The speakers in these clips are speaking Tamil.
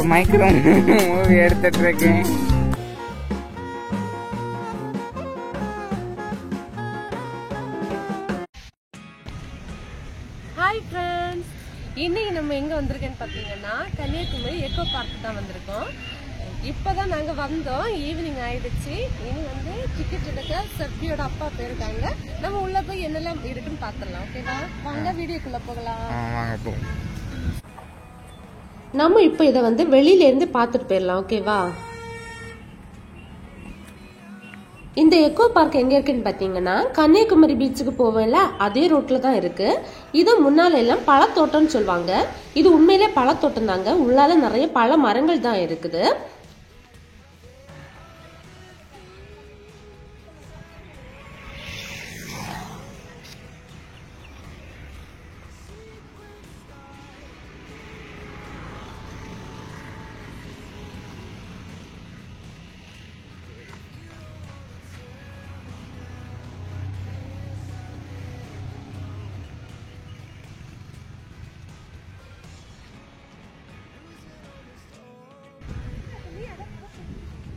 இப்போ மைக்ரோ மூவி எடுத்துட்டு இருக்கேன். ஹாய் ஃப்ரெண்ட்ஸ், இன்னைக்கு நம்ம எங்கே வந்திருக்கேன்னு பார்த்தீங்கன்னா கன்னியாகுமரி எக்கோ பார்க் தான் வந்திருக்கோம். இப்போ தான் நாங்கள் வந்தோம், ஈவினிங் ஆயிடுச்சு. இனி வந்து டிக்கெட் எடுக்க சர்பியோட அப்பா போயிருக்காங்க. நம்ம உள்ளே போய் என்னெல்லாம் இருக்குன்னு பார்த்துடலாம். ஓகேவா? வாங்க வீடியோக்குள்ளே போகலாம். வாங்க போ. நம்ம இப்போ இதை வந்து வெளியிலேருந்து பார்த்துட்டு போயிடலாம். ஓகேவா? இந்த எக்கோ பார்க் எங்க இருக்குன்னு பாத்தீங்கன்னா கன்னியாகுமரி பீச்சுக்கு போவேன்ல அதே ரோட்ல தான் இருக்கு. இது முன்னால எல்லாம் பழத்தோட்டம்னு சொல்லுவாங்க. இது உண்மையிலே பழத்தோட்டம் தாங்க. உள்ளால நிறைய பழ மரங்கள் தான் இருக்குது.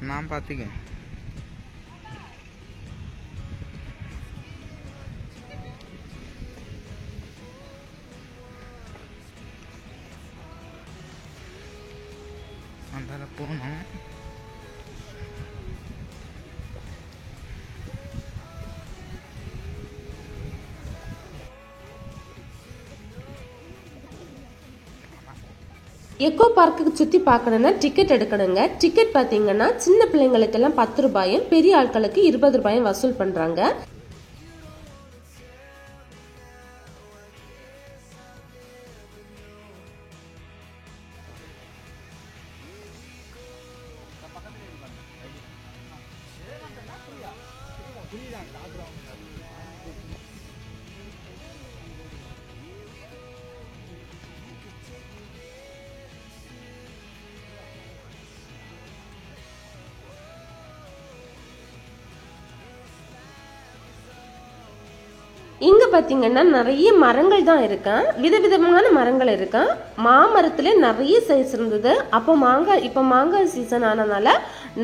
நான் பார்த்துக்க அந்த போகணும். எக்கோ பார்க்குக்கு சுற்றி பார்க்கணுன்னா டிக்கெட் எடுக்கணுங்க. டிக்கெட் பார்த்தீங்கன்னா சின்ன பிள்ளைங்களுக்கெல்லாம் 10 ரூபாயும் பெரிய ஆட்களுக்கு 20 ரூபாயும் வசூல் பண்ணுறாங்க. இங்க பாத்தீங்கன்னா நிறைய மரங்கள் தான் இருக்கேன். விதவிதமான மரங்கள் இருக்கேன். மாமரத்துல நிறைய சைஸ் இருந்தது. இப்ப மாங்காய் சீசன் ஆனதுனால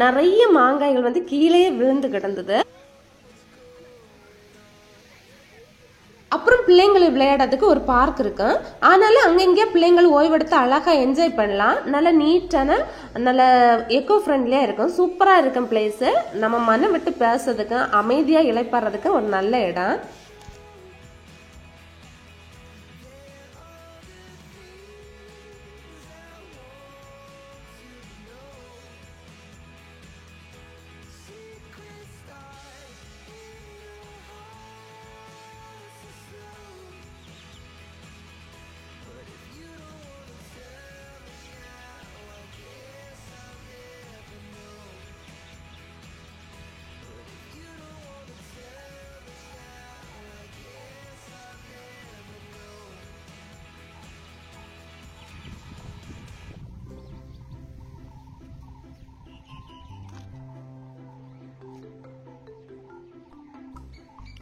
நிறைய மாங்காய்கள் வந்து கீழே விழுந்து கிடந்தது. அப்புறம் பிள்ளைங்களை விளையாடுறதுக்கு ஒரு பார்க் இருக்கு. ஆனாலும் அங்கங்கே பிள்ளைங்கள் ஓய்வெடுத்து அழகா என்ஜாய் பண்ணலாம். நல்ல நீட்டான நல்ல எக்கோ ஃப்ரெண்ட்லியா இருக்கும். சூப்பரா இருக்கும் பிளேஸ். நம்ம மனம் விட்டு பேசுறதுக்கு அமைதியா இளைப்பாடுறதுக்கு ஒரு நல்ல இடம்.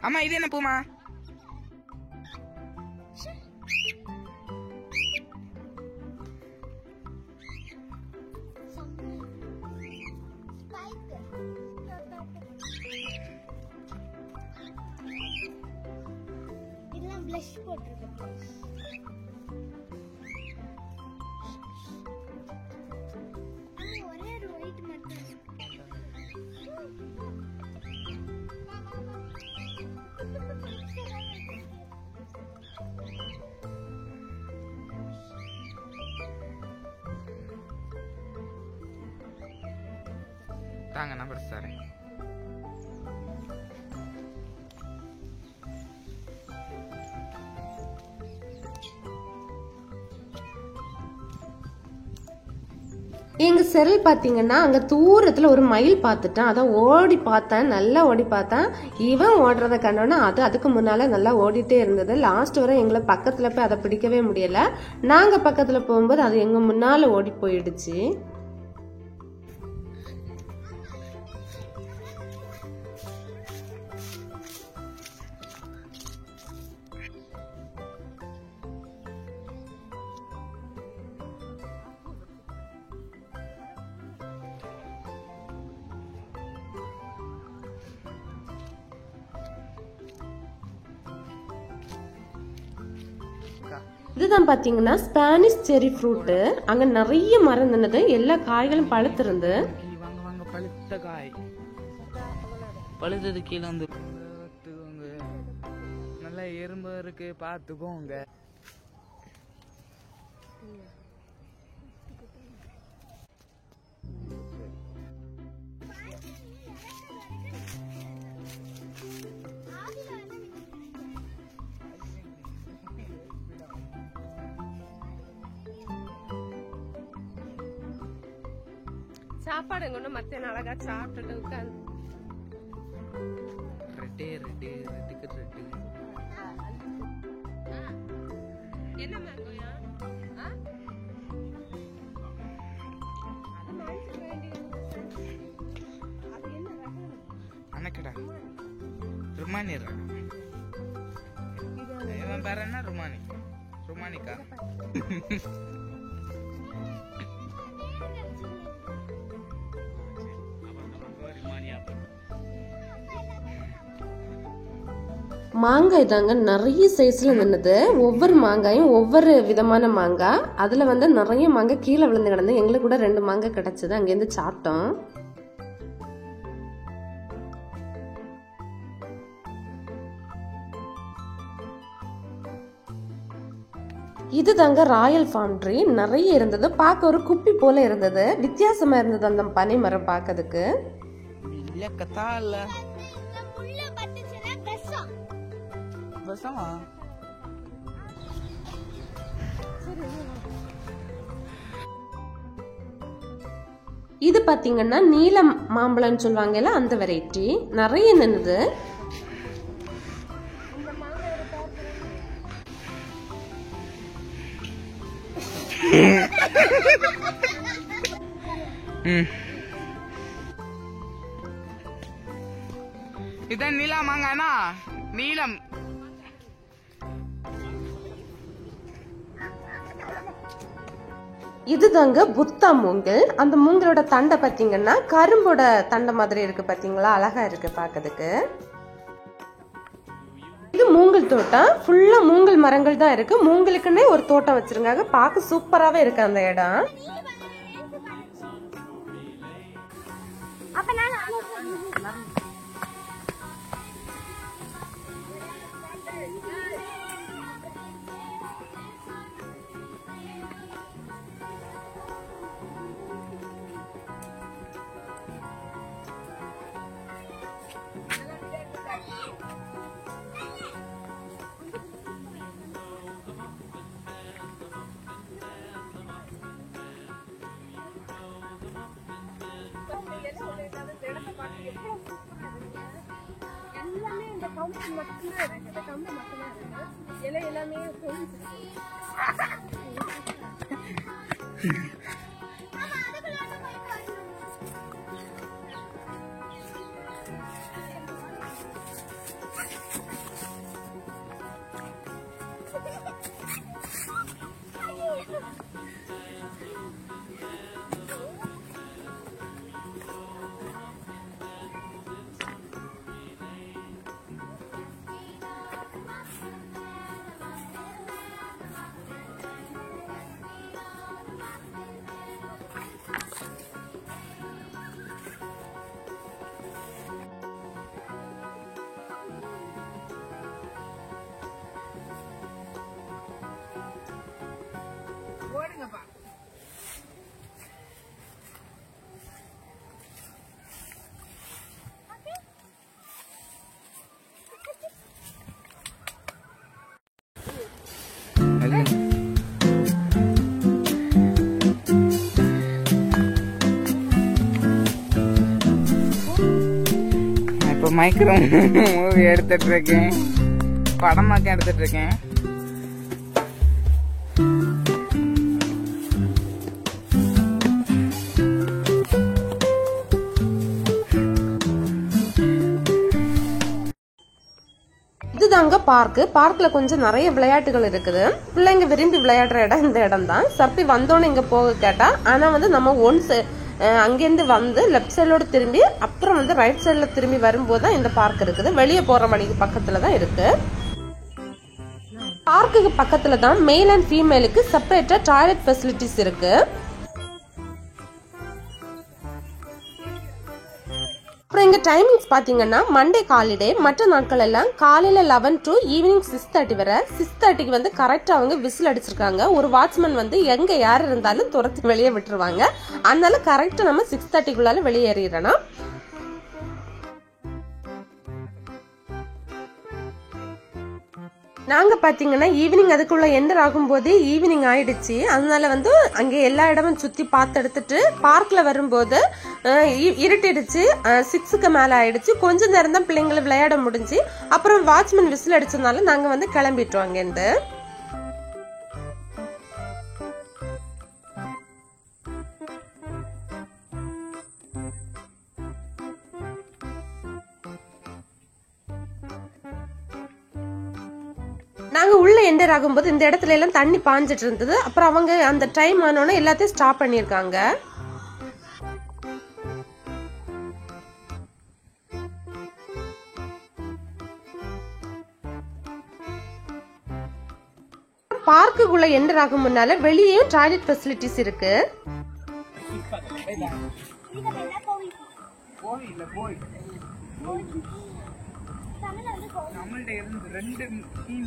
அம்மா இது என்ன பூமா? இதெல்லாம் ப்ளஷ் போட்டுருக்கேன். ஒரே ஒரு ஒயிட் மட்டும் தாங்க, நான் படிச்சு தரேன். எங்க செரல் பாத்தீங்கன்னா அங்க தூரத்துல ஒரு மயில் பார்த்துட்டேன். அதான் ஓடி பார்த்தேன், நல்லா ஓடி பார்த்தேன். இவன் ஓடுறத கண்டோன்னா அதுக்கு முன்னால நல்லா ஓடிட்டே இருந்தது. லாஸ்ட் வரை எங்களை பக்கத்துல போய் அதை பிடிக்கவே முடியல. நாங்க பக்கத்துல போகும்போது அது எங்க முன்னால ஓடி போயிடுச்சு. இதுதான் பாத்தீங்கன்னா ஸ்பானிஷ் செரி ஃப்ரூட்டு. அங்க நிறைய மரம் இருந்தது, எல்லா காய்களும் பழுத்திருந்து. வாங்க வாங்க, பழுத்த காய் பழுத்தது கீழே வந்து நல்லா எறும்பு இருக்கு, பாத்துக்கோங்க. சாப்பாடு எங்க மத்திய அழகா சாப்பிட்டுட்டு உட்காந்து ரெட்டுக்கு ரெட்டு. என்ன மேங்கோயா? அனக்கடா ருமானி ரகம். இவன் பேர் என்ன? ருமானிக்கா. மாங்காய் தாங்க நிறைய சைஸ்ல நின்னுது. ஒவ்வொரு மாங்காயும் ஒவ்வொரு விதமான மாங்காய். அதுல வந்து நிறைய மாங்காய் கீழே விழுந்து கிடந்து. எங்களுக்கு கூட 2 மாங்காய் கிடைச்சது, அங்கேருந்து சாப்பிட்டோம். இது தாங்க ராயல் ஃபார்ம் ட்ரீ. நிறைய இருந்தது, பார்க்க ஒரு குப்பி போல இருந்தது. வித்தியாசமா இருந்தது அந்த பனை மரம் பார்க்கறதுக்கு. இல்ல கதா இல்ல பசமா. இது பாத்தீங்கன்னா நீல மாம்பழம்னு சொல்லுவாங்கல்ல, அந்த வெரைட்டி நிறைய நின்னுது. இதான் நீலா மாங்கானா? நீலம். இதுதாங்க புத்தா மூங்கல். அந்த மூங்கலோட தண்டை பாத்தீங்கன்னா கரும்போட தண்டை மாதிரி இருக்கு, பாத்தீங்களா? அழகா இருக்கு பாக்கிறதுக்கு. இது மூங்கல் தோட்டம். ஃபுல்லா மூங்கல் மரங்கள் தான் இருக்கு. மூங்கலுக்குன்னே ஒரு தோட்டம் வச்சிருக்காங்க. பார்க்க சூப்பராவே இருக்கு அந்த இடம். எல்லாமே இந்த கம்பு மட்டும்தான் இருக்கு. இந்த கம்பு மட்டும்தான் இருக்கு. இலை எல்லாமே ஓடுங்கப்பா. இப்போ மைக்ரோ மூவி எடுத்துட்டு இருக்கேன், படமாக்க எடுத்துட்டு இருக்கேன். இதுதாங்க பார்க்கு. பார்க்ல கொஞ்சம் நிறைய விளையாட்டுகள் இருக்குது. பிள்ளைங்க விரும்பி விளையாடுற இடம் இந்த இடம் தான். சப்பி வந்தோன்னு இங்க போக கேட்டா, ஆனா வந்து நம்ம ஒன்ஸ் அங்கேருந்து வந்து லெஃப்ட் சைடோட திரும்பி அப்புறம் வந்து ரைட் சைட்ல திரும்பி வரும்போது தான் இந்த பார்க் இருக்குது. வெளியே போற வழிக்கு பக்கத்துல தான் இருக்கு. பார்க்குக்கு பக்கத்துல தான் மேல் அண்ட் ஃபீமேலுக்கு செப்பரேட்டா டாய்லெட் ஃபெசிலிட்டிஸ் இருக்கு. அப்புறம் இங்க டைமிங்ஸ் பாத்தீங்கன்னா மண்டே ஹாலிடே, மற்ற நாட்கள் எல்லாம் காலையில 11 to ஈவினிங் 6:30 வரை. 6:30க்கு வந்து கரெக்டா அவங்க விசில் அடிச்சிருக்காங்க. ஒரு வாட்ச்மேன் வந்து எங்க யார் இருந்தாலும் துரத்துக்கு வெளியே விட்டுருவாங்க. அதனால கரெக்டா நம்ம 6:30க்குள்ளால வெளியேறிடணும். நாங்க பாத்தீங்கன்னா ஈவினிங் அதுக்குள்ள என்டர் ஆகும்போது ஈவினிங் ஆயிடுச்சு. அதனால வந்து அங்க எல்லா இடமும் சுத்தி பார்த்து எடுத்துட்டு பார்க்ல வரும்போது இருட்டிடுச்சு. 6க்கு மேல ஆயிடுச்சு. கொஞ்ச நேரம் தான் பிள்ளைங்களை விளையாட முடிஞ்சு. அப்புறம் வாட்ச்மேன் விசில் அடிச்சதுனால நாங்க வந்து கிளம்பிட்டோம் அங்கிருந்து. நாங்க உள்ள என்டர் ஆகும்போது இந்த இடத்துல எல்லாம் தண்ணி பாஞ்சிட்டு இருந்தது. அப்புறம் அவங்க அந்த டைம் ஆனோன்னு எல்லாத்தையும் ஸ்டாப் பண்ணிருக்காங்க. பார்க்குக்குள்ள என்டர் ஆகும் முன்னால வெளியேயும் டாய்லெட் ஃபெசிலிட்டிஸ் இருக்கு. நம்மள்ட்ட இருந்து 2 டீம்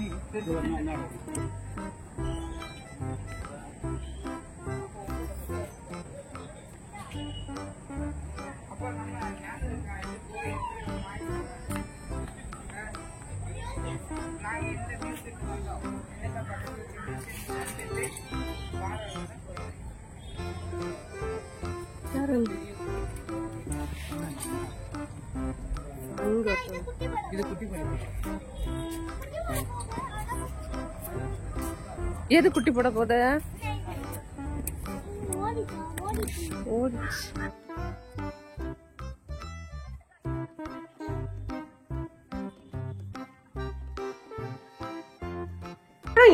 இது குட்டி பண்ணி எது குட்டி போட போத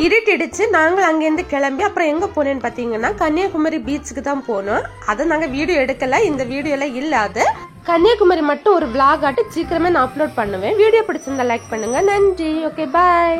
இருட்டிடுச்சு. நாங்கள் அங்கிருந்து கிளம்பி அப்புறம் எங்க போனேன்னு பாத்தீங்கன்னா கன்னியாகுமரி பீச்சுக்கு தான் போனோம். அதை நாங்க வீடியோ எடுக்கல, இந்த வீடியோல இல்லாது. கன்னியாகுமரி மட்டும் ஒரு vlog ஆட்டு சீக்கிரமே நான் அப்லோட் பண்ணுவேன். வீடியோ பிடிச்சிருந்தா லைக் பண்ணுங்க. நன்றி. ஓகே, பாய்.